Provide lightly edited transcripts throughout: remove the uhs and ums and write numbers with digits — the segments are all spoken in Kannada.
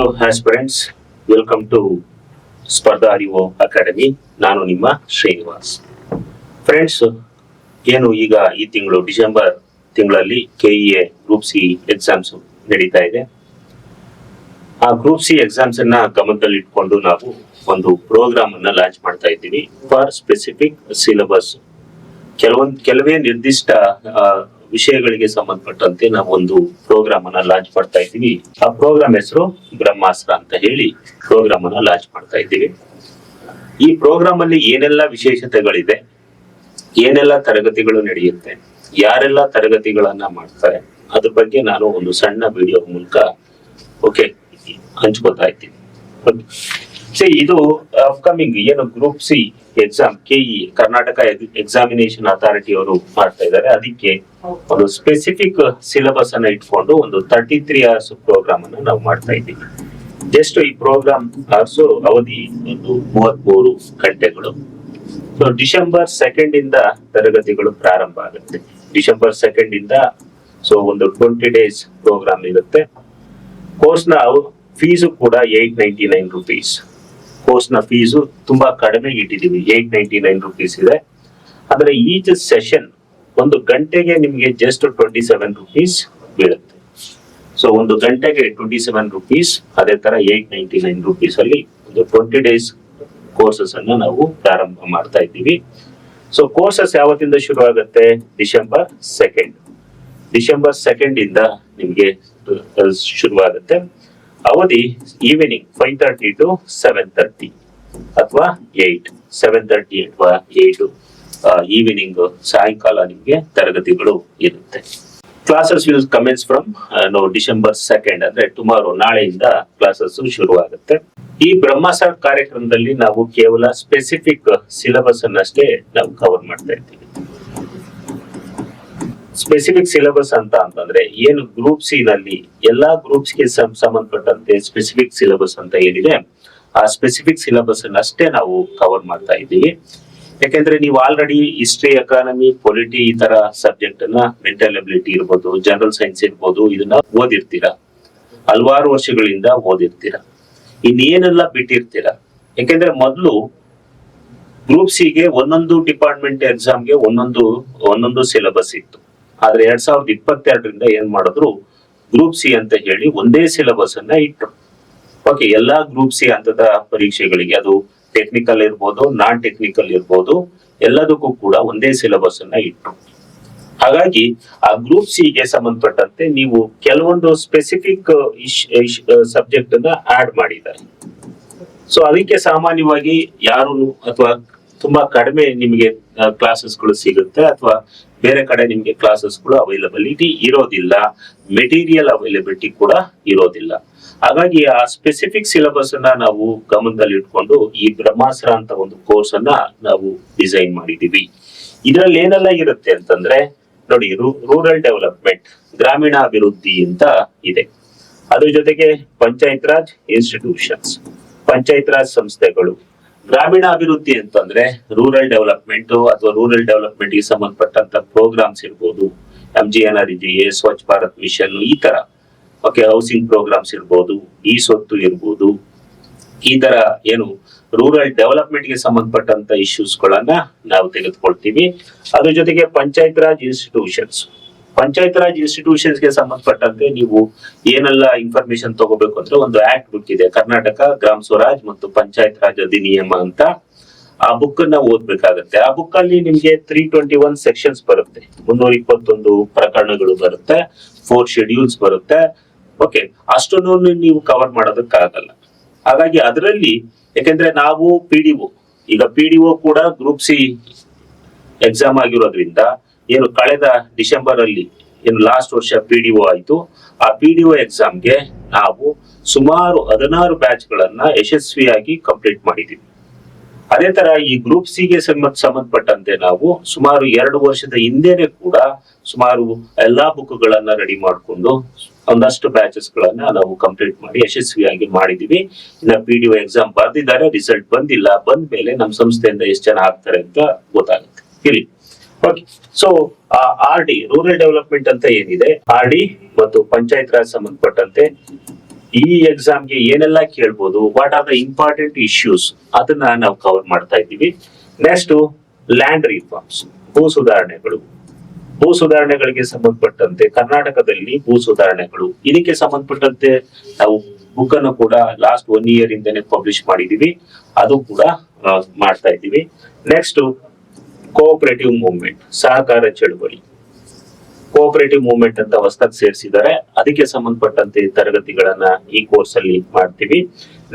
ಹಲೋ ಆಸ್ಪಿರೆಂಟ್ಸ್, ವೆಲ್ಕಮ್ ಟು ಸ್ಪರ್ಧಾ ಅರಿವು ಅಕಾಡೆಮಿ. ನಾನು ನಿಮ್ಮ ಶ್ರೀನಿವಾಸ್. ಫ್ರೆಂಡ್ಸ್, ಏನು ಈಗ ಈ ತಿಂಗಳು ಡಿಸೆಂಬರ್ ತಿಂಗಳಲ್ಲಿ ಕೆಇಎ ಗ್ರೂಪ್ ಸಿ ಎಕ್ಸಾಮ್ಸ್ ನಡೀತಾ ಇದೆ. ಆ ಗ್ರೂಪ್ ಸಿ ಎಕ್ಸಾಮ್ಸ್ ಅನ್ನ ಗಮನದಲ್ಲಿ ಇಟ್ಕೊಂಡು ನಾವು ಒಂದು ಪ್ರೋಗ್ರಾಮ್ ಅನ್ನ ಲಾಂಚ್ ಮಾಡ್ತಾ ಇದ್ದೀವಿ ಫಾರ್ ಸ್ಪೆಸಿಫಿಕ್ ಸಿಲೆಬಸ್. ಕೆಲವೇ ನಿರ್ದಿಷ್ಟ ವಿಷಯಗಳಿಗೆ ಸಂಬಂಧಪಟ್ಟಂತೆ ನಾವು ಒಂದು ಪ್ರೋಗ್ರಾಮ್ ಅನ್ನ ಲಾಂಚ್ ಮಾಡ್ತಾ ಇದ್ದೀವಿ. ಆ ಪ್ರೋಗ್ರಾಮ್ ಹೆಸರು ಬ್ರಹ್ಮಾಸ್ತ್ರ ಅಂತ ಹೇಳಿ ಪ್ರೋಗ್ರಾಮ್ ಅನ್ನ ಲಾಂಚ್ ಮಾಡ್ತಾ ಇದ್ದೀವಿ. ಈ ಪ್ರೋಗ್ರಾಮ್ ಅಲ್ಲಿ ಏನೆಲ್ಲ ವಿಶೇಷತೆಗಳಿದೆ, ಏನೆಲ್ಲ ತರಗತಿಗಳು ನಡೆಯುತ್ತೆ, ಯಾರೆಲ್ಲ ತರಗತಿಗಳನ್ನ ಮಾಡ್ತಾರೆ, ಅದ್ರ ಬಗ್ಗೆ ನಾನು ಒಂದು ಸಣ್ಣ ವಿಡಿಯೋ ಮೂಲಕ ಹಂಚ್ಕೋತಾ ಇದ್ದೀನಿ. ಇದು ಅಪ್ಕಮಿಂಗ್ ಏನು group C exam KE Karnataka examination authority ಅವರು ಮಾಡ್ತಾ ಇದ್ದಾರೆ. ಅದಕ್ಕೆ ಒಂದು ಸ್ಪೆಸಿಫಿಕ್ ಸಿಲೆಬಸ್ ಅನ್ನ ಇಟ್ಕೊಂಡು ಒಂದು 33 hours ಪ್ರೋಗ್ರಾಮ್ ಅನ್ನು ನಾವು ಮಾಡ್ತಾ ಇದ್ದೀವಿ. ಜಸ್ಟ್ ಈ ಪ್ರೋಗ್ರಾಮ್ ಅವಧಿ ಒಂದು 33 ಗಂಟೆಗಳು. ಸೊ ಡಿಸೆಂಬರ್ 2 ಇಂದ ತರಗತಿಗಳು ಪ್ರಾರಂಭ ಆಗುತ್ತೆ. ಡಿಸೆಂಬರ್ 2 ಇಂದ ಒಂದು 20 days ಪ್ರೋಗ್ರಾಮ್ ಇರುತ್ತೆ. ಕೋರ್ಸ್ ನ ಫೀಸು ಕೂಡ 899 rupees. ಕೋರ್ಸ್ ನ ಫೀಸು ತುಂಬಾ ಕಡಿಮೆ ಇಟ್ಟಿದೀವಿ, 899 rupees ಇದೆ. ಆದ್ರೆ ಈಚ್ ಸೆಷನ್ ಒಂದು ಗಂಟೆಗೆ ನಿಮ್ಗೆ ಜಸ್ಟ್ 27 rupees ಬೀಳುತ್ತೆ. ಸೊ ಒಂದು ಗಂಟೆಗೆ 27 rupees. ಅದೇ ತರ 899 rupees ಅಲ್ಲಿ ಒಂದು 20 days ಕೋರ್ಸಸ್ ಅನ್ನ ನಾವು ಪ್ರಾರಂಭ ಮಾಡ್ತಾ ಇದ್ದೀವಿ. ಸೊ ಕೋರ್ಸಸ್ ಯಾವತ್ತಿಂದ ಶುರು ಆಗುತ್ತೆ? ಡಿಸೆಂಬರ್ 2. ಡಿಸೆಂಬರ್ 2 ಇಂದ ನಿಮ್ಗೆ ಶುರುವಾಗುತ್ತೆ. ಅವಧಿ ಈವ್ನಿಂಗ್ 5:30 to 7:30 ಅಥವಾ 7:30 ಅಥವಾ 8 ಈವ್ನಿಂಗ್ ಸಾಯಂಕಾಲ ನಿಮ್ಗೆ ತರಗತಿಗಳು ಇರುತ್ತೆ. Classes will commence from December 2 ಅಂದ್ರೆ ಟುಮಾರೋ, ನಾಳೆಯಿಂದ ಕ್ಲಾಸಸ್ ಶುರು ಆಗುತ್ತೆ. ಈ ಬ್ರಹ್ಮಾಸ್ತ್ರ ಕಾರ್ಯಕ್ರಮದಲ್ಲಿ ನಾವು ಕೇವಲ ಸ್ಪೆಸಿಫಿಕ್ ಸಿಲೆಬಸ್ ಅನ್ನಷ್ಟೇ ನಾವು ಕವರ್ ಮಾಡ್ತಾ ಇದ್ದೀವಿ. ಸ್ಪೆಸಿಫಿಕ್ ಸಿಲೆಬಸ್ ಅಂತಂದ್ರೆ ಏನು ಗ್ರೂಪ್ ಸಿ ನಲ್ಲಿ ಎಲ್ಲಾ ಗ್ರೂಪ್ಸ್ ಗೆ ಸಂಬಂಧಪಟ್ಟಂತೆ ಸ್ಪೆಸಿಫಿಕ್ ಸಿಲೆಬಸ್ ಅಂತ ಏನಿದೆ, ಆ ಸ್ಪೆಸಿಫಿಕ್ ಸಿಲೆಬಸ್ ಅನ್ನಷ್ಟೇ ನಾವು ಕವರ್ ಮಾಡ್ತಾ ಇದ್ದೀವಿ. ಯಾಕೆಂದ್ರೆ ನೀವು ಆಲ್ರೆಡಿ ಹಿಸ್ಟ್ರಿ, ಎಕಾನಮಿ, ಪೊಲಿಟಿ ಈ ತರ ಸಬ್ಜೆಕ್ಟ್ ಅನ್ನ, ಮೆಂಟಲ್ ಎಬಿಲಿಟಿ ಇರ್ಬೋದು, ಜನರಲ್ ಸೈನ್ಸ್ ಇರ್ಬೋದು, ಇದನ್ನ ಓದಿರ್ತೀರಾ, ಹಲವಾರು ವರ್ಷಗಳಿಂದ ಓದಿರ್ತೀರಾ. ಇನ್ನೇನೆಲ್ಲ ಬಿಟ್ಟಿರ್ತೀರಾ. ಯಾಕೆಂದ್ರೆ ಮೊದಲು ಗ್ರೂಪ್ ಸಿ ಗೆ ಒಂದೊಂದು ಡಿಪಾರ್ಟ್ಮೆಂಟ್ ಎಕ್ಸಾಮ್ಗೆ ಒಂದೊಂದು ಸಿಲೆಬಸ್ ಇತ್ತು. ಆದ್ರೆ 2022ರಿಂದ ಏನ್ ಮಾಡಿದ್ರು, ಗ್ರೂಪ್ ಸಿ ಅಂತ ಹೇಳಿ ಒಂದೇ ಸಿಲೆಬಸ್ ಅನ್ನ ಇಟ್ರು. ಎಲ್ಲಾ ಗ್ರೂಪ್ ಸಿ ಹಂತದ ಪರೀಕ್ಷೆಗಳಿಗೆ, ಅದು ಟೆಕ್ನಿಕಲ್ ಇರ್ಬೋದು, ನಾನ್ ಟೆಕ್ನಿಕಲ್ ಇರ್ಬೋದು, ಎಲ್ಲದಕ್ಕೂ ಕೂಡ ಒಂದೇ ಸಿಲೆಬಸ್ ಅನ್ನ ಇಟ್ರು. ಹಾಗಾಗಿ ಆ ಗ್ರೂಪ್ ಸಿ ಗೆ ಸಂಬಂಧಪಟ್ಟಂತೆ ನೀವು ಕೆಲವೊಂದು ಸ್ಪೆಸಿಫಿಕ್ ಸಬ್ಜೆಕ್ಟ್ ಅನ್ನ ಆಡ್ ಮಾಡಿದ್ದಾರೆ. ಸೊ ಅದಕ್ಕೆ ಸಾಮಾನ್ಯವಾಗಿ ಯಾರು ಅಥವಾ ತುಂಬಾ ಕಡಿಮೆ ನಿಮಗೆ ಕ್ಲಾಸಸ್ಗಳು ಸಿಗುತ್ತೆ, ಅಥವಾ ಬೇರೆ ಕಡೆ ನಿಮ್ಗೆ ಕ್ಲಾಸಸ್ಗಳು ಅವೈಲಬಿಲಿಟಿ ಇರೋದಿಲ್ಲ, ಮೆಟೀರಿಯಲ್ ಅವೈಲಬಿಲಿಟಿ ಕೂಡ ಇರೋದಿಲ್ಲ. ಹಾಗಾಗಿ ಆ ಸ್ಪೆಸಿಫಿಕ್ ಸಿಲೆಬಸ್ ಅನ್ನ ನಾವು ಗಮನದಲ್ಲಿ ಇಟ್ಕೊಂಡು ಈ ಬ್ರಹ್ಮಾಸ್ತ್ರ ಅಂತ ಒಂದು ಕೋರ್ಸ್ ಅನ್ನ ನಾವು ಡಿಸೈನ್ ಮಾಡಿದೀವಿ. ಇದ್ರಲ್ಲಿ ಏನೆಲ್ಲ ಇರುತ್ತೆ ಅಂತಂದ್ರೆ ನೋಡಿ, ರೂರಲ್ ಡೆವಲಪ್ಮೆಂಟ್, ಗ್ರಾಮೀಣ ಅಭಿವೃದ್ಧಿ ಅಂತ ಇದೆ. ಅದ್ರ ಜೊತೆಗೆ ಪಂಚಾಯತ್ ರಾಜ್ ಇನ್ಸ್ಟಿಟ್ಯೂಷನ್ಸ್, ಪಂಚಾಯತ್ ರಾಜ್ ಸಂಸ್ಥೆಗಳು. ಗ್ರಾಮೀಣ ಅಭಿವೃದ್ಧಿ ಅಂತಂದ್ರೆ ರೂರಲ್ ಡೆವಲಪ್ಮೆಂಟ್ ಅಥವಾ ರೂರಲ್ ಡೆವಲಪ್ಮೆಂಟ್ ಗೆ ಸಂಬಂಧಪಟ್ಟಂತ ಪ್ರೋಗ್ರಾಮ್ಸ್ ಇರ್ಬೋದು, MGNRGA, ಸ್ವಚ್ಛ ಭಾರತ್ ಮಿಷನ್, ಈ ತರ ಹೌಸಿಂಗ್ ಪ್ರೋಗ್ರಾಮ್ಸ್ ಇರ್ಬೋದು, ಈ ಸ್ವತ್ತು ಇರ್ಬೋದು. ಈ ತರ ಏನು ರೂರಲ್ ಡೆವಲಪ್ಮೆಂಟ್ ಗೆ ಸಂಬಂಧಪಟ್ಟಂತ ಇಶ್ಯೂಸ್ ಗಳನ್ನ ನಾವು ತೆಗೆದುಕೊಳ್ತೀವಿ. ಅದ್ರ ಜೊತೆಗೆ ಪಂಚಾಯತ್ ರಾಜ್ ಇನ್ಸ್ಟಿಟ್ಯೂಷನ್ಸ್, ಪಂಚಾಯತ್ ರಾಜ್ ಇನ್ಸ್ಟಿಟ್ಯೂಷನ್ಸ್ ಗೆ ಸಂಬಂಧಪಟ್ಟಂತೆ ನೀವು ಏನೆಲ್ಲ ಇನ್ಫಾರ್ಮೇಶನ್ ತಗೋಬೇಕು ಅಂದ್ರೆ ಒಂದು ಆಕ್ಟ್ ಬುಕ್ ಇದೆ, ಕರ್ನಾಟಕ ಗ್ರಾಮ ಸ್ವರಾಜ್ ಮತ್ತು ಪಂಚಾಯತ್ ರಾಜ್ ಅಧಿನಿಯಮ ಅಂತ. ಆ ಬುಕ್ ಅನ್ನ ಓದ್ಬೇಕಾಗತ್ತೆ. ಆ ಬುಕ್ ಅಲ್ಲಿ ನಿಮ್ಗೆ 321 ಸೆಕ್ಷನ್ಸ್ ಬರುತ್ತೆ, 321 ಪ್ರಕರಣಗಳು ಬರುತ್ತೆ, 4 ಶೆಡ್ಯೂಲ್ಸ್ ಬರುತ್ತೆ. ಅಷ್ಟನ್ನು ನೀವು ಕವರ್ ಮಾಡೋದಕ್ಕಾಗಲ್ಲ. ಹಾಗಾಗಿ ಅದರಲ್ಲಿ, ಯಾಕೆಂದ್ರೆ ನಾವು PDO ಕೂಡ ಗ್ರೂಪ್ ಸಿ ಎಕ್ಸಾಮ್ ಆಗಿರೋದ್ರಿಂದ, ಏನು ಕಳೆದ ಡಿಸೆಂಬರ್ ಅಲ್ಲಿ ಏನು ಲಾಸ್ಟ್ ವರ್ಷ PDO ಆಯ್ತು, ಆ PDO ಎಕ್ಸಾಮ್ಗೆ ನಾವು ಸುಮಾರು 16 ಬ್ಯಾಚ್ ಗಳನ್ನ ಯಶಸ್ವಿಯಾಗಿ ಕಂಪ್ಲೀಟ್ ಮಾಡಿದೀವಿ. ಅದೇ ತರ ಈ ಗ್ರೂಪ್ ಸಿ ಗೆ ಸಂಬಂಧಪಟ್ಟಂತೆ ನಾವು ಸುಮಾರು 2 ವರ್ಷದ ಹಿಂದೆನೆ ಕೂಡ ಸುಮಾರು ಎಲ್ಲಾ ಬುಕ್ ಗಳನ್ನ ರೆಡಿ ಮಾಡಿಕೊಂಡು ಒಂದಷ್ಟು ಬ್ಯಾಚಸ್ ಗಳನ್ನ ನಾವು ಕಂಪ್ಲೀಟ್ ಮಾಡಿ ಯಶಸ್ವಿಯಾಗಿ ಮಾಡಿದೀವಿ. ಇನ್ನ PDO ಎಕ್ಸಾಮ್ ಬರ್ದಿದ್ದಾರೆ, ರಿಸಲ್ಟ್ ಬಂದಿಲ್ಲ. ಬಂದ ಮೇಲೆ ನಮ್ಮ ಸಂಸ್ಥೆಯಿಂದ ಎಷ್ಟು ಜನ ಆಗ್ತಾರೆ ಅಂತ ಗೊತ್ತಾಗುತ್ತೆ ಇಲ್ಲಿ. ಸೊ RD ರೂರಲ್ ಡೆವಲಪ್ಮೆಂಟ್ ಅಂತ ಏನಿದೆ, RD ಮತ್ತು ಪಂಚಾಯತ್ ರಾಜ್ ಸಂಬಂಧಪಟ್ಟಂತೆ ಈ ಎಕ್ಸಾಮ್ಗೆ ಏನೆಲ್ಲ ಕೇಳ್ಬೋದು, what are the important issues, ಅದನ್ನ ನಾವು ಕವರ್ ಮಾಡ್ತಾ ಇದ್ದೀವಿ. ನೆಕ್ಸ್ಟ್ ಲ್ಯಾಂಡ್ ರಿಫಾರ್ಮ್ಸ್, ಭೂ ಸುಧಾರಣೆಗಳು. ಭೂ ಸುಧಾರಣೆಗಳಿಗೆ ಸಂಬಂಧಪಟ್ಟಂತೆ ಕರ್ನಾಟಕದಲ್ಲಿ ಭೂ ಸುಧಾರಣೆಗಳು, ಇದಕ್ಕೆ ಸಂಬಂಧಪಟ್ಟಂತೆ ನಾವು ಬುಕ್ ಅನ್ನು ಕೂಡ ಲಾಸ್ಟ್ 1 year ಇಂದನೇ ಪಬ್ಲಿಷ್ ಮಾಡಿದೀವಿ, ಅದು ಕೂಡ ಮಾಡ್ತಾ ಇದ್ದೀವಿ. ನೆಕ್ಸ್ಟ್ ಕೋಆಪರೇಟಿವ್ ಮೂವ್ಮೆಂಟ್, ಸಹಕಾರ ಚಳುವಳಿ. ಕೋಆಪರೇಟಿವ್ ಮೂವ್ಮೆಂಟ್ ಅಂತ ಹೊಸದಾಗಿ ಸೇರಿಸಿದ್ದಾರೆ, ಅದಕ್ಕೆ ಸಂಬಂಧಪಟ್ಟಂತೆ ತರಗತಿಗಳನ್ನ ಈ ಕೋರ್ಸ್ ಅಲ್ಲಿ ಮಾಡ್ತೀವಿ.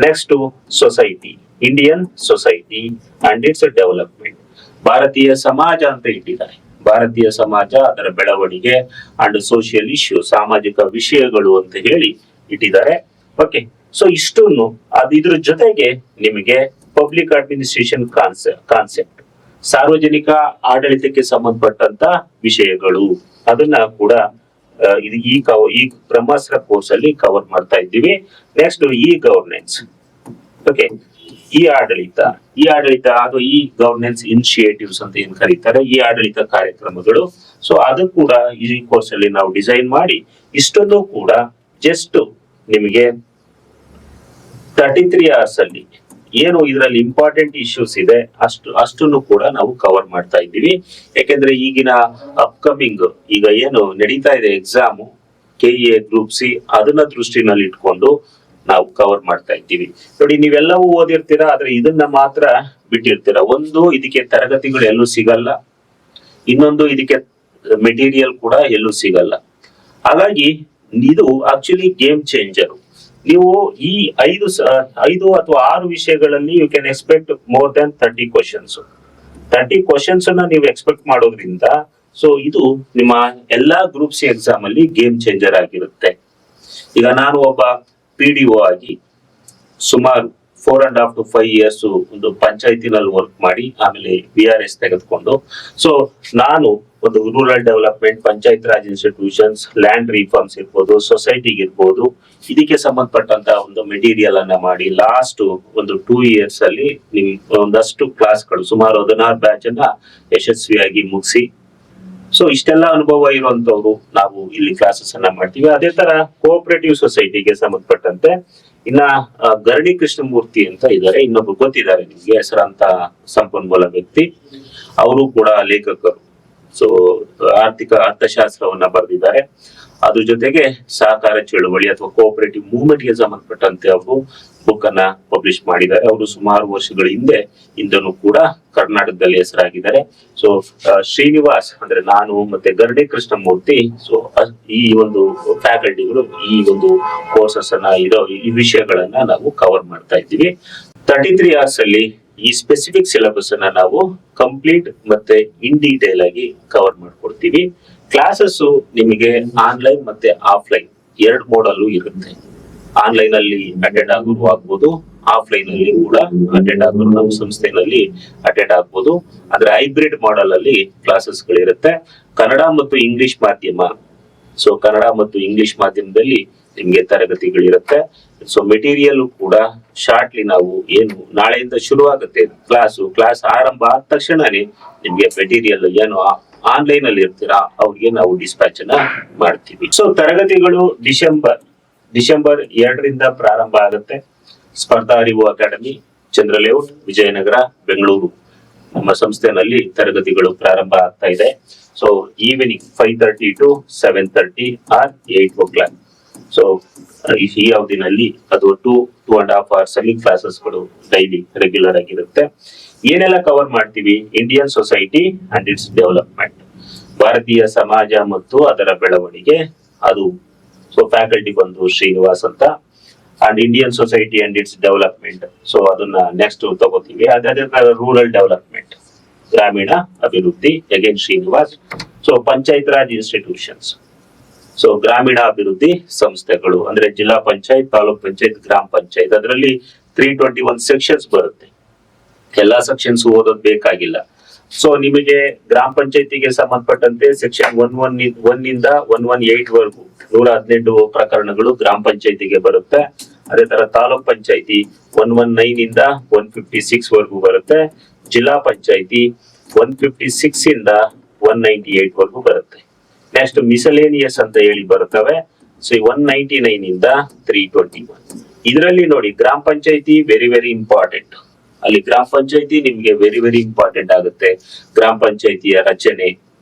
Next society, Indian society and it's development, ಭಾರತೀಯ ಸಮಾಜ ಅಂತ ಇಟ್ಟಿದ್ದಾರೆ. ಭಾರತೀಯ ಸಮಾಜ, ಅದರ ಬೆಳವಣಿಗೆ ಅಂಡ್ ಸೋಷಿಯಲ್ ಇಶ್ಯೂ, ಸಾಮಾಜಿಕ ವಿಷಯಗಳು ಅಂತ ಹೇಳಿ ಇಟ್ಟಿದ್ದಾರೆ. ಓಕೆ, ಸೊ ಇಷ್ಟನ್ನು ಇದ್ರ ಜೊತೆಗೆ ನಿಮಗೆ ಪಬ್ಲಿಕ್ ಅಡ್ಮಿನಿಸ್ಟ್ರೇಷನ್ ಕಾನ್ಸೆಪ್ಟ್, ಸಾರ್ವಜನಿಕ ಆಡಳಿತಕ್ಕೆ ಸಂಬಂಧಪಟ್ಟಂತ ವಿಷಯಗಳು, ಅದನ್ನ ಕೂಡ ಈ ಬ್ರಹ್ಮಾಸ್ತ್ರ ಕೋರ್ಸ್ ಅಲ್ಲಿ ಕವರ್ ಮಾಡ್ತಾ ಇದ್ದೀವಿ. Next E governance. ಓಕೆ, ಈ ಆಡಳಿತ ಅದು ಈ ಗವರ್ನೆನ್ಸ್ ಇನಿಷಿಯೇಟಿವ್ಸ್ ಅಂತ ಏನ್ ಕರೀತಾರೆ, ಈ ಆಡಳಿತ ಕಾರ್ಯಕ್ರಮಗಳು. ಸೊ ಅದು ಕೂಡ ಈ ಕೋರ್ಸ್ ಅಲ್ಲಿ ನಾವು ಡಿಸೈನ್ ಮಾಡಿ, ಇಷ್ಟೊಂದು ಕೂಡ ಜಸ್ಟ್ ನಿಮಗೆ 33 hours ಅಲ್ಲಿ ಏನು ಇದರಲ್ಲಿ ಇಂಪಾರ್ಟೆಂಟ್ ಇಶ್ಯೂಸ್ ಇದೆ ಅಷ್ಟನ್ನು ಕೂಡ ನಾವು ಕವರ್ ಮಾಡ್ತಾ ಇದ್ದೀವಿ. ಯಾಕೆಂದ್ರೆ ಈಗಿನ ಅಪ್ಕಮಿಂಗ್ ಈಗ ಏನು ನಡೀತಾ ಇದೆ ಎಕ್ಸಾಮ್ KEA ಗ್ರೂಪ್ ಸಿ, ಅದನ್ನ ದೃಷ್ಟಿನಲ್ಲಿ ಇಟ್ಕೊಂಡು ನಾವು ಕವರ್ ಮಾಡ್ತಾ ಇದ್ದೀವಿ. ನೋಡಿ, ನೀವೆಲ್ಲವೂ ಓದಿರ್ತೀರಾ, ಆದ್ರೆ ಇದನ್ನ ಮಾತ್ರ ಬಿಟ್ಟಿರ್ತೀರಾ. ಒಂದು, ಇದಕ್ಕೆ ತರಗತಿಗಳು ಎಲ್ಲೂ ಸಿಗಲ್ಲ. ಇನ್ನೊಂದು, ಇದಕ್ಕೆ ಮೆಟೀರಿಯಲ್ ಕೂಡ ಎಲ್ಲೂ ಸಿಗಲ್ಲ. ಹಾಗಾಗಿ ಇದು ಆಕ್ಚುಲಿ ಗೇಮ್ ಚೇಂಜರ್. ನೀವು ಈ 5 ಅಥವಾ 6 ವಿಷಯಗಳಲ್ಲಿ you can expect more than 30 questions. 30 questions ಅನ್ನ ನೀವು ಎಕ್ಸ್ಪೆಕ್ಟ್ ಮಾಡೋದ್ರಿಂದ ಸೊ ಇದು ನಿಮ್ಮ ಎಲ್ಲಾ ಗ್ರೂಪ್ ಸಿ ಎಕ್ಸಾಮ್ ಅಲ್ಲಿ ಗೇಮ್ ಚೇಂಜರ್ ಆಗಿರುತ್ತೆ. ಈಗ ನಾನು ಒಬ್ಬ PDO ಆಗಿ ಸುಮಾರು 4.5 to 5 years ಒಂದು ಪಂಚಾಯತಿನಲ್ಲಿ ವರ್ಕ್ ಮಾಡಿ ಆಮೇಲೆ BRS ತೆಗೆದುಕೊಂಡು, ಸೊ ನಾನು ಒಂದು rural development, panchayat Raj institutions, land reforms ಇರ್ಬೋದು, ಸೊಸೈಟಿಗೆ ಇರ್ಬೋದು, ಇದಕ್ಕೆ ಸಂಬಂಧಪಟ್ಟಂತ ಒಂದು ಮೆಟೀರಿಯಲ್ ಅನ್ನ ಮಾಡಿ ಲಾಸ್ಟ್ ಒಂದು 2 years ಅಲ್ಲಿ ನಿಮ್ ಒಂದಷ್ಟು ಕ್ಲಾಸ್ಗಳು, ಸುಮಾರು 16 ಬ್ಯಾಚ್ ಅನ್ನ ಯಶಸ್ವಿಯಾಗಿ ಮುಗಿಸಿ, ಸೊ ಇಷ್ಟೆಲ್ಲ ಅನುಭವ ಇರುವಂತವ್ರು ನಾವು ಇಲ್ಲಿ ಕ್ಲಾಸಸ್ ಅನ್ನ ಮಾಡ್ತೀವಿ. ಅದೇ ತರ ಕೋಆಪರೇಟಿವ್ ಸೊಸೈಟಿಗೆ ಸಂಬಂಧಪಟ್ಟಂತೆ ಇನ್ನ ಗರಡಿ ಕೃಷ್ಣಮೂರ್ತಿ ಅಂತ ಇದ್ದಾರೆ, ಇನ್ನೊಬ್ರು ಗೊತ್ತಿದ್ದಾರೆ ನಿಮ್ಗೆ, ಹೆಸರಾಂತ ಸಂಪನ್ಮೂಲ ವ್ಯಕ್ತಿ. ಅವರು ಕೂಡ ಲೇಖಕರು. ಸೊ ಅರ್ಥಶಾಸ್ತ್ರವನ್ನ ಬರೆದಿದ್ದಾರೆ. ಅದ್ರ ಜೊತೆಗೆ ಸಹಕಾರ ಚಳುವಳಿ ಅಥವಾ ಕೋಆಪರೇಟಿವ್ ಮೂವ್ಮೆಂಟ್ ಗೆ ಸಂಬಂಧಪಟ್ಟಂತೆ ಅವರು ಬುಕ್ ಅನ್ನ ಪಬ್ಲಿಷ್ ಮಾಡಿದ್ದಾರೆ. ಅವರು ಸುಮಾರು ವರ್ಷಗಳ ಹಿಂದೆನೂ ಕೂಡ ಕರ್ನಾಟಕದಲ್ಲಿ ಹೆಸರಾಗಿದ್ದಾರೆ. ಸೊ ಶ್ರೀನಿವಾಸ್ ಅಂದ್ರೆ ನಾನು ಮತ್ತೆ ಗರಡಿ ಕೃಷ್ಣಮೂರ್ತಿ, ಸೊ ಈ ಒಂದು ಫ್ಯಾಕಲ್ಟಿಗಳು ಈ ಒಂದು ಕೋರ್ಸಸ್ ಅನ್ನ ಈ ವಿಷಯಗಳನ್ನ ನಾವು ಕವರ್ ಮಾಡ್ತಾ ಇದ್ದೀವಿ. 33 hours ಅಲ್ಲಿ ಈ ಸ್ಪೆಸಿಫಿಕ್ ಸಿಲೆಬಸ್ ಅನ್ನ ನಾವು ಕಂಪ್ಲೀಟ್ ಮತ್ತೆ ಇನ್ ಡೀಟೇಲ್ ಆಗಿ ಕವರ್ ಮಾಡ್ಕೊಡ್ತೀವಿ. ಕ್ಲಾಸಸ್ ನಿಮಗೆ ಆನ್ಲೈನ್ ಮತ್ತೆ ಆಫ್ಲೈನ್ 2 ಮೋಡಲ್ಲೂ ಇರುತ್ತೆ. ಆನ್ಲೈನ್ ಅಲ್ಲಿ ಅಟೆಂಡ್ ಆಗೋರು ಆಗ್ಬೋದು, ಆಫ್ಲೈನ್ ಅಲ್ಲಿ ಕೂಡ ಅಟೆಂಡ್ ಆಗೋರು ನಮ್ಮ ಸಂಸ್ಥೆನಲ್ಲಿ ಅಟೆಂಡ್ ಆಗ್ಬೋದು. ಆದ್ರೆ ಹೈಬ್ರಿಡ್ ಮಾಡೆಲ್ ಅಲ್ಲಿ ಕ್ಲಾಸಸ್ ಗಳಿರುತ್ತೆ. ಕನ್ನಡ ಮತ್ತು ಇಂಗ್ಲಿಷ್ ಮಾಧ್ಯಮ, ಸೊ ಕನ್ನಡ ಮತ್ತು ಇಂಗ್ಲಿಷ್ ಮಾಧ್ಯಮದಲ್ಲಿ ನಿಮ್ಗೆ ತರಗತಿಗಳಿರುತ್ತೆ. ಸೊ ಮೆಟೀರಿಯಲ್ ಕೂಡ ಶಾರ್ಟ್ಲಿ ನಾವು ಏನು ನಾಳೆಯಿಂದ ಶುರು ಆಗುತ್ತೆ ಕ್ಲಾಸ್ ಆರಂಭ ಆದ ತಕ್ಷಣನೇ ನಿಮ್ಗೆ ಮೆಟೀರಿಯಲ್ ಏನು ಆನ್ಲೈನ್ ಅಲ್ಲಿ ಇರ್ತೀರಾ ಅವ್ರಿಗೆ ನಾವು ಡಿಸ್ಪ್ಯಾಚ್ ಅನ್ನ ಮಾಡ್ತೀವಿ. ಸೊ ತರಗತಿಗಳು ಡಿಸೆಂಬರ್ 2ರಿಂದ ಪ್ರಾರಂಭ ಆಗುತ್ತೆ. ಸ್ಪರ್ಧಾ ಅರಿವು ಅಕಾಡೆಮಿ, ಚಂದ್ರ ಲೇಔಟ್, ವಿಜಯನಗರ, ಬೆಂಗಳೂರು ನಮ್ಮ ಸಂಸ್ಥೆನಲ್ಲಿ ತರಗತಿಗಳು ಪ್ರಾರಂಭ ಆಗ್ತಾ ಇದೆ. So evening 5:30 to 7:30 or 8 o'clock. So ಈ ಅವಧಿನಲ್ಲಿ ಅದು 2.5 hours ಅಲ್ಲಿ ಕ್ಲಾಸಸ್ಗಳು ಡೈಲಿ ರೆಗ್ಯುಲರ್ ಆಗಿರುತ್ತೆ. ಏನೆಲ್ಲ ಕವರ್ ಮಾಡ್ತೀವಿ? Indian society and it's development, ಭಾರತೀಯ ಸಮಾಜ ಮತ್ತು ಅದರ ಬೆಳವಣಿಗೆ, ಅದು ಸೊ ಫ್ಯಾಕಲ್ಟಿ ಬಂದು ಶ್ರೀನಿವಾಸ್ ಅಂತ. And Indian society and it's development, so ಅದನ್ನ ನೆಕ್ಸ್ಟ್ ತಗೋತೀವಿ. ಅದೇ ರೂರಲ್ ಡೆವಲಪ್ಮೆಂಟ್, ಗ್ರಾಮೀಣ ಅಭಿವೃದ್ಧಿ, again Srinivas. So panchayat Raj institutions, so ಗ್ರಾಮೀಣ ಅಭಿವೃದ್ಧಿ ಸಂಸ್ಥೆಗಳು ಅಂದ್ರೆ ಜಿಲ್ಲಾ ಪಂಚಾಯತ್, ತಾಲೂಕ್ ಪಂಚಾಯತ್, ಗ್ರಾಮ ಪಂಚಾಯತ್. ಅದರಲ್ಲಿ 321 ಸೆಕ್ಷನ್ಸ್ ಬರುತ್ತೆ. ಎಲ್ಲಾ ಸೆಕ್ಷನ್ಸ್ ಓದೋದ್ ಬೇಕಾಗಿಲ್ಲ. ಸೊ ನಿಮಗೆ ಗ್ರಾಮ ಪಂಚಾಯತಿಗೆ ಸಂಬಂಧಪಟ್ಟಂತೆ ಸೆಕ್ಷನ್ 111 ಇಂದ 118 ವರೆಗೂ 118 ಪ್ರಕರಣಗಳು ಗ್ರಾಮ ಪಂಚಾಯತಿಗೆ ಬರುತ್ತೆ. ಅದೇ ತರ ತಾಲೂಕ್ ಪಂಚಾಯತಿ 119 ಇಂದ 156 ವರೆಗೂ ಬರುತ್ತೆ. ಜಿಲ್ಲಾ ಪಂಚಾಯತಿ 156 ಇಂದ 198 ವರೆಗೂ ಬರುತ್ತೆ. ನೆಕ್ಸ್ಟ್ ಮಿಸಲೇನಿಯಸ್ ಅಂತ ಹೇಳಿ ಬರ್ತವೆ. ಸೊ 199 ಇಂದ 321. ಇದರಲ್ಲಿ ನೋಡಿ ಗ್ರಾಮ ಪಂಚಾಯತಿ ವೆರಿ ಇಂಪಾರ್ಟೆಂಟ್. ಅಲ್ಲಿ ಗ್ರಾಮ ಪಂಚಾಯತಿ ನಿಮ್ಗೆ ವೆರಿ ಇಂಪಾರ್ಟೆಂಟ್ ಆಗುತ್ತೆ. ಗ್ರಾಮ ಪಂಚಾಯತಿಯ ರಚನೆ,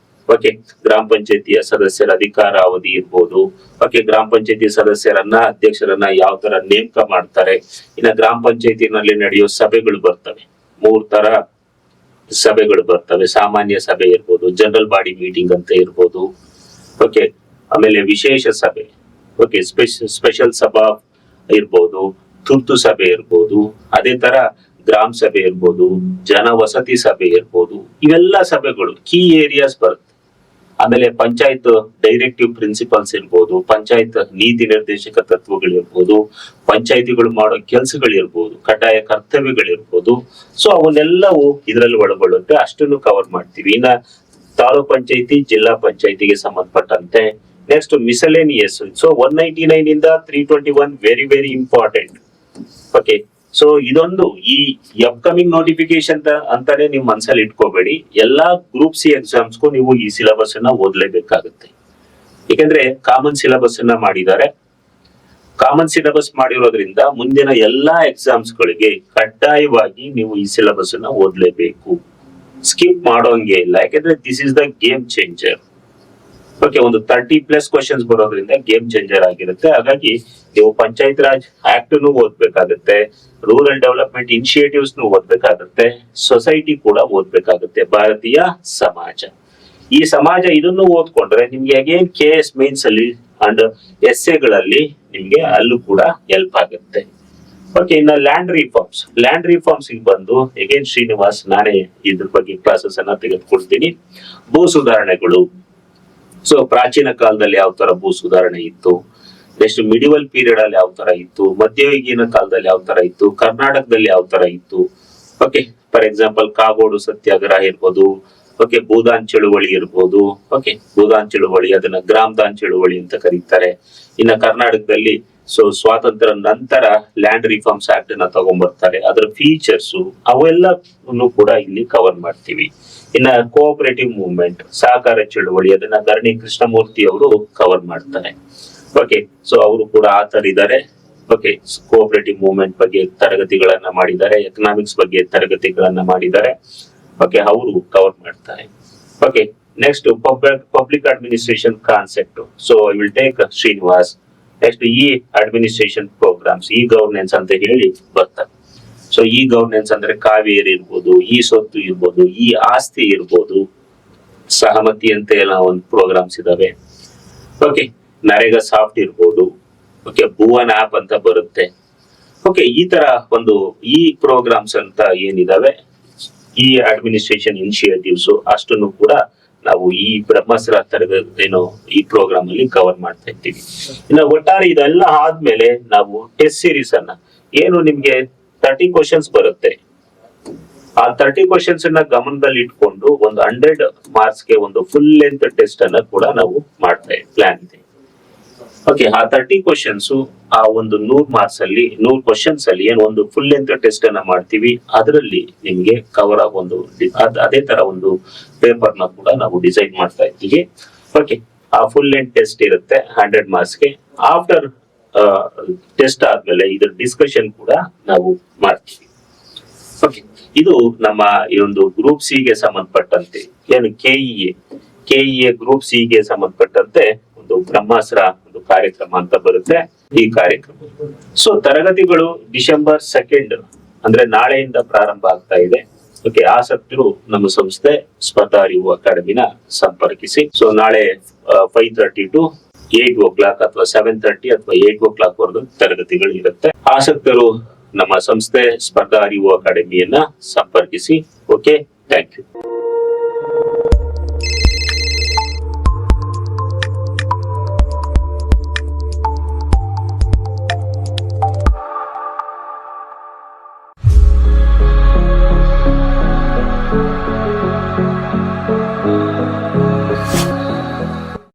ಓಕೆ, ಗ್ರಾಮ ಪಂಚಾಯತಿಯ ಸದಸ್ಯರ ಅಧಿಕಾರ ಅವಧಿ ಇರ್ಬೋದು, ಓಕೆ, ಗ್ರಾಮ ಪಂಚಾಯತಿ ಸದಸ್ಯರನ್ನ ಅಧ್ಯಕ್ಷರನ್ನ ಯಾವ ತರ ನೇಮಕ ಮಾಡ್ತಾರೆ. ಇನ್ನ ಗ್ರಾಮ ಪಂಚಾಯತಿನಲ್ಲಿ ನಡೆಯೋ ಸಭೆಗಳು ಬರ್ತವೆ, 3 ತರ ಸಭೆಗಳು ಬರ್ತವೆ. ಸಾಮಾನ್ಯ ಸಭೆ ಇರ್ಬೋದು, ಜನರಲ್ ಬಾಡಿ ಮೀಟಿಂಗ್ ಅಂತ ಇರ್ಬೋದು, ಓಕೆ, ಆಮೇಲೆ ವಿಶೇಷ ಸಭೆ, ಓಕೆ, ಸ್ಪೆಷಲ್ ಸಭಾ ಇರ್ಬೋದು, ತುರ್ತು ಸಭೆ ಇರ್ಬೋದು, ಅದೇ ತರ ಗ್ರಾಮ ಸಭೆ ಇರ್ಬೋದು, ಜನವಸತಿ ಸಭೆ ಇರ್ಬೋದು. ಇವೆಲ್ಲ ಸಭೆಗಳು ಕೀ ಏರಿಯಾಸ್ ಬರುತ್ತೆ. ಆಮೇಲೆ ಪಂಚಾಯತ್ ಡೈರೆಕ್ಟಿವ್ ಪ್ರಿನ್ಸಿಪಲ್ಸ್ ಇರ್ಬೋದು, ಪಂಚಾಯತ್ ನೀತಿ ನಿರ್ದೇಶಕ ತತ್ವಗಳಿರ್ಬೋದು, ಪಂಚಾಯತಿಗಳು ಮಾಡೋ ಕೆಲಸಗಳಿರ್ಬೋದು, ಕಡ್ಡಾಯ ಕರ್ತವ್ಯಗಳಿರ್ಬೋದು. ಸೊ ಅವನ್ನೆಲ್ಲವೂ ಇದರಲ್ಲಿ ಒಳಗೊಳ್ಳುತ್ತೆ. ಅಷ್ಟನ್ನು ಕವರ್ ಮಾಡ್ತೀವಿ. ಇನ್ನ ತಾಲೂಕ್ ಪಂಚಾಯತಿ, ಜಿಲ್ಲಾ ಪಂಚಾಯತಿಗೆ ಸಂಬಂಧಪಟ್ಟಂತೆ ನೆಕ್ಸ್ಟ್ ಮಿಸಲೇನಿಯಸ್. ಸೊ 199 ಇಂದ 321 ವೆರಿ ಇಂಪಾರ್ಟೆಂಟ್. ಓಕೆ, ಸೊ ಇದೊಂದು ಈ ಅಪ್ಕಮಿಂಗ್ ನೋಟಿಫಿಕೇಶನ್ ಅಂತಾನೆ ನೀವು ಮನಸ್ಸಲ್ಲಿ ಇಟ್ಕೋಬೇಡಿ. ಎಲ್ಲಾ ಗ್ರೂಪ್ ಸಿ ಎಕ್ಸಾಮ್ಸ್ಗೂ ನೀವು ಈ ಸಿಲೆಬಸ್ ಅನ್ನ ಓದ್ಲೇಬೇಕಾಗುತ್ತೆ. ಯಾಕಂದ್ರೆ ಕಾಮನ್ ಸಿಲೆಬಸ್ ಅನ್ನ ಮಾಡಿದ್ದಾರೆ. ಕಾಮನ್ ಸಿಲೆಬಸ್ ಮಾಡಿರೋದ್ರಿಂದ ಮುಂದಿನ ಎಲ್ಲಾ ಎಕ್ಸಾಮ್ಸ್ ಗಳಿಗೆ ಕಡ್ಡಾಯವಾಗಿ ನೀವು ಈ ಸಿಲೆಬಸ್ ಅನ್ನ ಓದ್ಲೇಬೇಕು. ಸ್ಕಿಪ್ ಮಾಡೋಂಗೆ ಇಲ್ಲ. ಯಾಕಂದ್ರೆ this is the game changer. Okay, ಒಂದು 30+ ಕ್ವಶನ್ಸ್ ಬರೋದ್ರಿಂದ ಗೇಮ್ ಚೇಂಜರ್ ಆಗಿರುತ್ತೆ. ಹಾಗಾಗಿ ನೀವು ಪಂಚಾಯತ್ ರಾಜ್ ಆಕ್ಟ್ ಓದ್ಬೇಕಾಗುತ್ತೆ, ರೂರಲ್ ಡೆವಲಪ್ಮೆಂಟ್ ಇನಿಷಿಯೇಟಿವ್ಸ್ ಓದ್ಬೇಕಾಗುತ್ತೆ, ಸೊಸೈಟಿ ಕೂಡ ಓದ್ಬೇಕಾಗುತ್ತೆ, ಭಾರತೀಯ ಸಮಾಜ. ಈ ಸಮಾಜ ಇದನ್ನು ಓದ್ಕೊಂಡ್ರೆ ನಿಮ್ಗೆ ಅಗೇನ್ KS ಮೇನ್ಸ್ ಅಲ್ಲಿ ಅಂಡ್ ಎಸ್ಎಗಳಲ್ಲಿ ನಿಮ್ಗೆ ಅಲ್ಲೂ ಕೂಡ ಹೆಲ್ಪ್ ಆಗುತ್ತೆ. ಓಕೆ, ಇನ್ನ ಲ್ಯಾಂಡ್ ರಿಫಾರ್ಮ್ಸ್ ಬಂದು ಅಗೇನ್ ಶ್ರೀನಿವಾಸ್ ನಾನೇ ಇದ್ರ ಬಗ್ಗೆ ಕ್ಲಾಸಸ್ ಅನ್ನ ತೆಗೆದುಕೊಡ್ತೀನಿ. ಭೂ ಸುಧಾರಣೆಗಳು. ಸೊ ಪ್ರಾಚೀನ ಕಾಲದಲ್ಲಿ ಯಾವ ತರ ಭೂ ಸುಧಾರಣೆ ಇತ್ತು, ನೆಕ್ಸ್ಟ್ ಮಿಡಿವಲ್ ಪೀರಿಯಡ್ ಅಲ್ಲಿ ಯಾವ ತರ ಇತ್ತು, ಮಧ್ಯಯುಗೀನ ಕಾಲದಲ್ಲಿ ಯಾವ ತರ ಇತ್ತು, ಕರ್ನಾಟಕದಲ್ಲಿ ಯಾವ ತರ ಇತ್ತು. ಓಕೆ, ಫಾರ್ ಎಕ್ಸಾಂಪಲ್ ಕಾಗೋಡು ಸತ್ಯಾಗ್ರಹ ಇರ್ಬೋದು, ಓಕೆ, ಭೂದಾನ್ ಚಳುವಳಿ ಇರ್ಬೋದು. ಓಕೆ, ಭೂದಾನ್ ಚಳುವಳಿ, ಅದನ್ನ ಗ್ರಾಮದಾನ್ ಚಳುವಳಿ ಅಂತ ಕರೀತಾರೆ. ಇನ್ನ ಕರ್ನಾಟಕದಲ್ಲಿ ಸೊ ಸ್ವಾತಂತ್ರ್ಯ ನಂತರ ಲ್ಯಾಂಡ್ ರಿಫಾರ್ಮ್ಸ್ ಆಕ್ಟ್ ನ ತಗೊಂಡ್ಬರ್ತಾರೆ. ಅದರ ಫೀಚರ್ಸ್ ಅವೆಲ್ಲವನ್ನು ಕೂಡ ಇಲ್ಲಿ ಕವರ್ ಮಾಡ್ತೀವಿ. ಇನ್ನ ಕೋಆಪರೇಟಿವ್ ಮೂವ್ಮೆಂಟ್, ಸಹಕಾರ ಚಳುವಳಿ, ಅದನ್ನ ಧರಣಿ ಕೃಷ್ಣಮೂರ್ತಿ ಅವರು ಕವರ್ ಮಾಡ್ತಾರೆ. ಓಕೆ, ಸೊ ಅವರು ಕೂಡ ಆಥರ್ ಇದ್ದಾರೆ. ಓಕೆ, ಕೋಆಪರೇಟಿವ್ ಮೂವ್ಮೆಂಟ್ ಬಗ್ಗೆ ತರಗತಿಗಳನ್ನ ಮಾಡಿದ್ದಾರೆ, ಎಕನಾಮಿಕ್ಸ್ ಬಗ್ಗೆ ತರಗತಿಗಳನ್ನ ಮಾಡಿದ್ದಾರೆ. ಓಕೆ, ಅವರು ಕವರ್ ಮಾಡ್ತಾರೆ. Okay, next public administration concept. So I will take Srinivas. Next administration programmes, governance ಅಂತ ಹೇಳಿ ಬರ್ತಾರೆ. ಸೊ ಗವರ್ನೆನ್ಸ್ ಅಂದ್ರೆ ಕಾವೇರಿ ಇರ್ಬೋದು, ಸೊತ್ತು ಇರ್ಬೋದು, ಆಸ್ತಿ ಇರ್ಬೋದು, ಸಹಮತಿ ಅಂತ ಎಲ್ಲ ಒಂದು ಪ್ರೋಗ್ರಾಮ್ಸ್ ಇದಾವೆ. ಓಕೆ, ನರೇಗಾ ಸಾಫ್ಟ್ ಇರ್ಬೋದು. ಓಕೆ, ಭುವನ್ ಆಪ್ ಅಂತ ಬರುತ್ತೆ. ಓಕೆ, ಈ ತರ ಒಂದು ಪ್ರೋಗ್ರಾಮ್ಸ್ ಅಂತ ಏನಿದಾವೆ, ಅಡ್ಮಿನಿಸ್ಟ್ರೇಷನ್ ಇನಿಷಿಯೇಟಿವ್ಸ್ ಅಷ್ಟನ್ನು ಕೂಡ ನಾವು ಬ್ರಹ್ಮಾಸ್ತ್ರ ತರಗತಿ ಈ ಪ್ರೋಗ್ರಾಮ್ ಅಲ್ಲಿ ಕವರ್ ಮಾಡ್ತಾ ಇರ್ತೀವಿ. ಇನ್ನು ಒಟ್ಟಾರೆ ಇದೆಲ್ಲ ಆದ್ಮೇಲೆ ನಾವು ಟೆಸ್ಟ್ ಸೀರೀಸ್ ಅನ್ನ ಏನು ನಿಮ್ಗೆ 30 ಕ್ವಶನ್ಸ್ ಬರುತ್ತೆ. ಆ 30 ಕ್ವಶನ್ಸ್ ಅನ್ನ ಗಮನದಲ್ಲಿ ಇಟ್ಕೊಂಡು ಒಂದು 100 ಮಾರ್ಕ್ಸ್ ಗೆ ಒಂದು ಫುಲ್ ಲೆಂತ್ ಟೆಸ್ಟ್ ಅನ್ನ ಕೂಡ ನಾವು ಮಾಡ್ತಾ ಪ್ಲಾನ್ ಇದೆ. ಓಕೆ, ಆ 30 ಕ್ವಶನ್ಸ್ ಆ ಒಂದು 100 ಮಾರ್ಕ್ಸ್ ಅಲ್ಲಿ 100 ಕ್ವಶನ್ಸ್ ಅಲ್ಲಿ ಏನು ಒಂದು ಫುಲ್ ಲೆಂತ್ ಟೆಸ್ಟ್ ಅನ್ನ ಮಾಡ್ತೀವಿ. ಅದರಲ್ಲಿ ನಿಮ್ಗೆ ಕವರ್ ಆಗೋ ಅದೇ ತರ ಒಂದು ಪೇಪರ್ ನ ಕೂಡ ನಾವು ಡಿಸೈನ್ ಮಾಡ್ತಾ ಇದ್ದೀವಿ. ಓಕೆ, ಆ ಫುಲ್ ಲೆಂತ್ ಟೆಸ್ಟ್ ಇರುತ್ತೆ 100 ಮಾರ್ಕ್ಸ್ ಗೆ. ಆಫ್ಟರ್ ಟೆಸ್ಟ್ ಆದ್ಮೇಲೆ ಇದ್ರ ಡಿಸ್ಕಷನ್ ಕೂಡ ನಾವು ಮಾಡ್ತೀವಿ. ಓಕೆ, ಇದು ನಮ್ಮ ಈ ಒಂದು ಗ್ರೂಪ್ ಸಿ ಗೆ ಸಂಬಂಧಪಟ್ಟಂತೆ ಏನು ಕೆಇಎ ಗ್ರೂಪ್ ಸಿ ಗೆ ಸಂಬಂಧಪಟ್ಟಂತೆ ಒಂದು ಬ್ರಹ್ಮಾಸ್ತ್ರ ಒಂದು ಕಾರ್ಯಕ್ರಮ ಅಂತ ಬರುತ್ತೆ. ಈ ಕಾರ್ಯಕ್ರಮ ಸೊ ತರಗತಿಗಳು ಡಿಸೆಂಬರ್ 2 ಅಂದ್ರೆ ನಾಳೆಯಿಂದ ಪ್ರಾರಂಭ ಆಗ್ತಾ ಇದೆ. ಓಕೆ, ಆಸಕ್ತರು ನಮ್ಮ ಸಂಸ್ಥೆ ಸ್ಪರ್ಧಾ ಅರಿವು ಅಕಾಡೆಮಿನ ಸಂಪರ್ಕಿಸಿ. ಸೊ ನಾಳೆ 5:30 to 8 o'clock ಅಥವಾ 7:30 ಅಥವಾ 8 o'clock ವರೆಗೂ ತರಗತಿಗಳು ಇರುತ್ತೆ. ಆಸಕ್ತರು ನಮ್ಮ ಸಂಸ್ಥೆ ಸ್ಪರ್ಧಾ ಅರಿವು ಅಕಾಡೆಮಿಯನ್ನ ಸಂಪರ್ಕಿಸಿ. Okay, thank you.